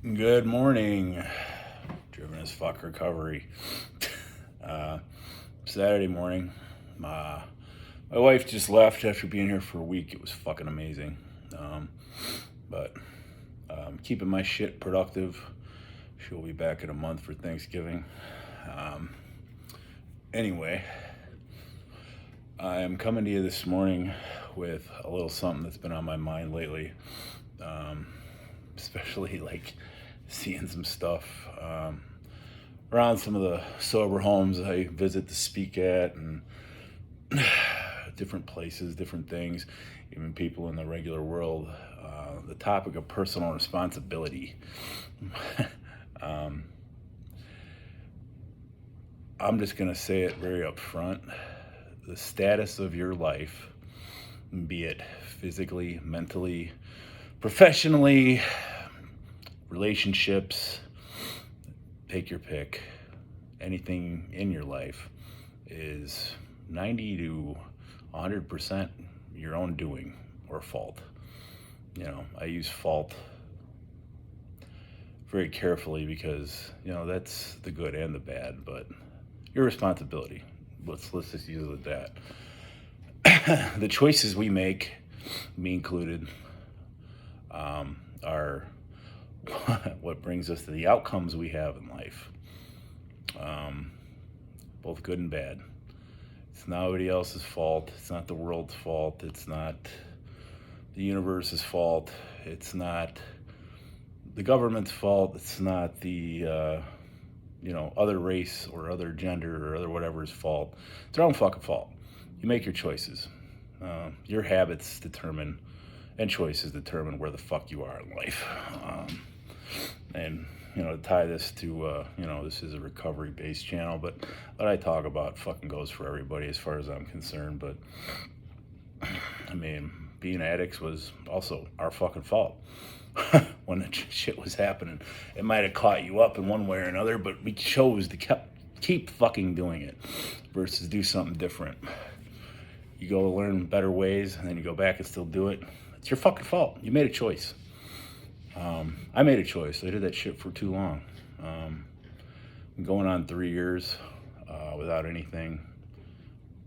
Good morning. Driven as fuck recovery. uh, Saturday morning. My wife just left after being here for a week. It was fucking amazing. But keeping my shit productive. She'll be back in a month for Thanksgiving. Um, anyway, I'm coming to you this morning with a little something that's been on my mind lately. Especially like seeing some stuff around some of the sober homes I visit to speak at, and different places, different things, even people in the regular world. The topic of personal responsibility. um, I'm just going to say it very upfront. The status of your life, be it physically, mentally, professionally, relationships, take your pick, anything in your life, is 90 to 100% your own doing or fault. I use fault very carefully because, that's the good and the bad, but your responsibility. Let's just use it at that. The choices we make, me included, are what brings us to the outcomes we have in life, both good and bad. It's not nobody else's fault. It's not the world's fault. It's not the universe's fault. It's not the government's fault. It's not the other race or other gender or other whatever's fault. It's their own fucking fault. You make your choices. Your habits determine and choices determine where the fuck you are in life. And to tie this to this is a recovery based channel, but what I talk about fucking goes for everybody as far as I'm concerned. But I mean, being addicts was also our fucking fault. When the shit was happening, it might have caught you up in one way or another, but we chose to keep fucking doing it versus do something different. You go learn better ways and then you go back and still do it. It's your fucking fault. You made a choice. I made a choice. I did that shit for too long. Going on 3 years without anything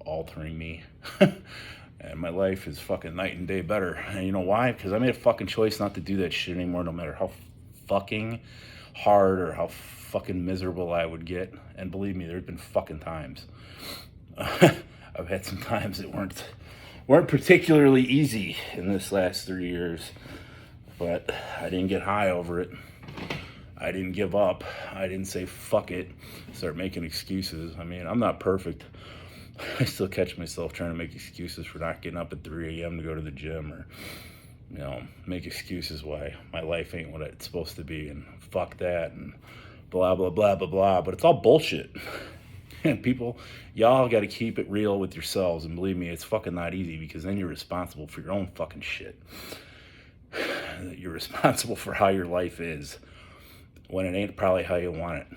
altering me. And my life is fucking night and day better. And you know why? Because I made a fucking choice not to do that shit anymore, no matter how fucking hard or how fucking miserable I would get. And believe me, there's been fucking times. I've had some times that weren't particularly easy in this last 3 years. But I didn't get high over it. I didn't give up. I didn't say fuck it, start making excuses. I mean, I'm not perfect. I still catch myself trying to make excuses for not getting up at 3 a.m. to go to the gym, or make excuses why my life ain't what it's supposed to be, and fuck that, and blah blah blah blah blah. But it's all bullshit. And people, y'all got to keep it real with yourselves, and believe me, it's fucking not easy, because then you're responsible for your own fucking shit. You're responsible for how your life is when it ain't probably how you want it.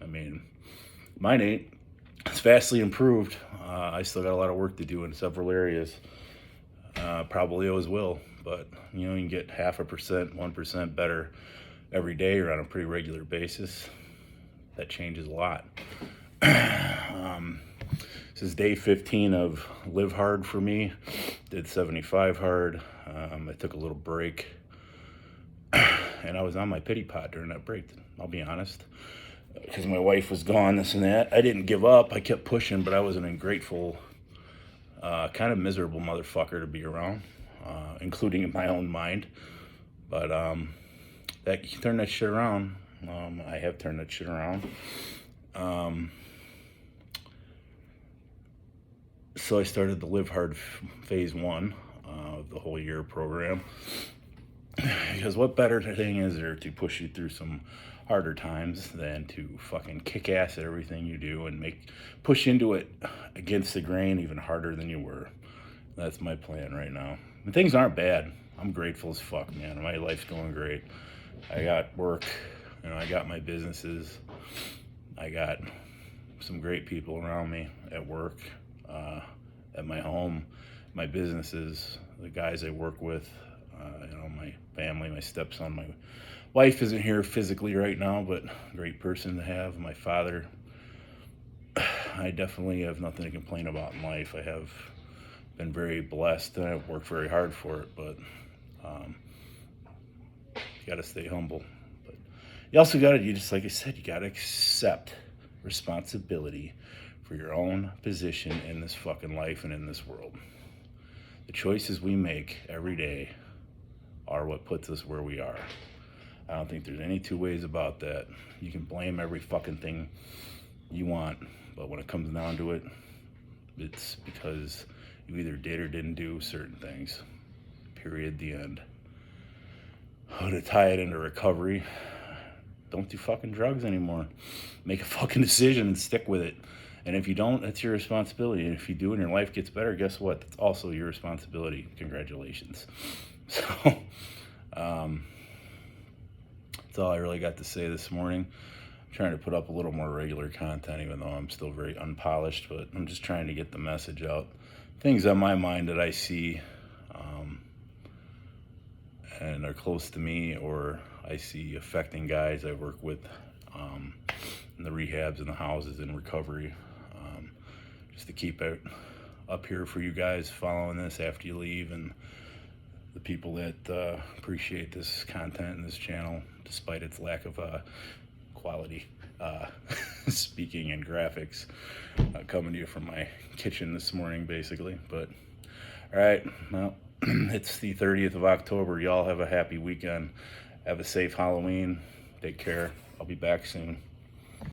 I mean, mine ain't. It's vastly improved. I still got a lot of work to do in several areas. Probably always will, but you can get 0.5%, 1% better every day or on a pretty regular basis. That changes a lot. This is day 15 of Live Hard for me. Did 75 hard. I took a little break, and I was on my pity pot during that break. I'll be honest, because my wife was gone, this and that. I didn't give up. I kept pushing, but I was an ungrateful, kind of miserable motherfucker to be around, including in my own mind. But that you turn that shit around. I have turned that shit around. So I started the Live Hard phase 1 of the whole year program. Because what better thing is there to push you through some harder times than to fucking kick ass at everything you do and push into it against the grain even harder than you were. That's my plan right now. And things aren't bad. I'm grateful as fuck, man. My life's going great. I got work, I got my businesses. I got some great people around me at work, at my home, my businesses, the guys I work with. My family, my stepson, my wife isn't here physically right now, but great person to have. My father, I definitely have nothing to complain about in life. I have been very blessed and I've worked very hard for it, but um, you got to stay humble. But you also got to, just like I said, you got to accept responsibility for your own position in this fucking life and in this world. The choices we make every day are what puts us where we are. I don't think there's any two ways about that. You can blame every fucking thing you want, but when it comes down to it, it's because you either did or didn't do certain things. Period. The end. How to tie it into recovery? Don't do fucking drugs anymore. Make a fucking decision and stick with it. And if you don't, that's your responsibility. And if you do and your life gets better, guess what? That's also your responsibility. Congratulations. So, that's all I really got to say this morning. I'm trying to put up a little more regular content, even though I'm still very unpolished, but I'm just trying to get the message out. Things on my mind that I see and are close to me, or I see affecting guys I work with in the rehabs and the houses in recovery. Just to keep it up here for you guys following this after you leave, and the people that appreciate this content and this channel, despite its lack of quality speaking and graphics, coming to you from my kitchen this morning, basically. But all right, well, it's the 30th of October. Y'all have a happy weekend. Have a safe Halloween. Take care. I'll be back soon.